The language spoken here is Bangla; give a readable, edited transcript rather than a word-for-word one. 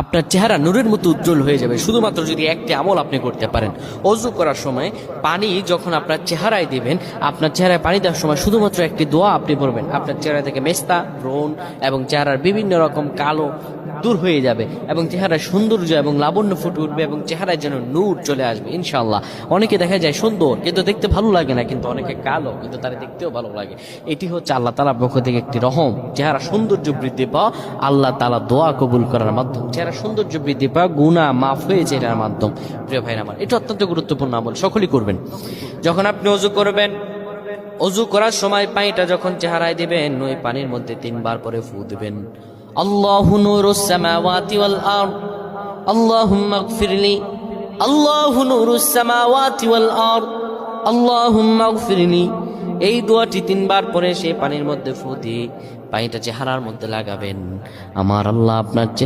আপনার চেহারা নূরের মতো উজ্জ্বল হয়ে যাবে শুধুমাত্র যদি একটি আমল আপনি করতে পারেন। অজু করার সময় পানি যখন আপনার চেহারায় দিবেন, আপনার চেহারায় পানি দেওয়ার সময় শুধুমাত্র একটি দোয়া আপনি পড়বেন, আপনার চেহারা থেকে মেস্তা, ব্রণ এবং চেহারার বিভিন্ন রকম কালো দূর হয়ে যাবে এবং চেহারার সৌন্দর্য এবং লাবণ্য ফুটে উঠবে এবং চেহারায় যেন নূর চলে আসবে ইনশাআল্লাহ। অনেকে দেখা যায় সুন্দর কিন্তু দেখতে ভালো লাগে না, কিন্তু অনেকে কালো কিন্তু তারা দেখতেও ভালো লাগে। এটি হচ্ছে আল্লাহ তাআলার পক্ষ থেকে একটি রহম। চেহারা সৌন্দর্য বৃদ্ধি পাওয়া আল্লাহ তাআলা দোয়া কবুল করার মাধ্যম, চেহারা সৌন্দর্য বৃদ্ধি পাওয়া গুনাহ মাফ হয়েছে এটার মাধ্যম। প্রিয় ভাইরা আমার, এটা অত্যন্ত গুরুত্বপূর্ণ আমল, সকলেই করবেন। যখন আপনি অজু করবেন, অজু করার সময় পানিটা যখন চেহারায় দিবেন, ওই পানির মধ্যে 3 বার পরে ফু দিবেন। আল্লাহু নূরুস সামাওয়াতি ওয়াল আরদ আল্লাহুম্মা ইগফিরলি, আল্লাহু নূরুস সামাওয়াতি ওয়াল আরদ আল্লাহুম্মা ইগফিরলি। এই দোয়াটি 3 বার পরে সেই পানির মধ্যে ফু দিয়ে পানিটা চেহারার মধ্যে লাগাবেন। আমার আল্লাহ আপনার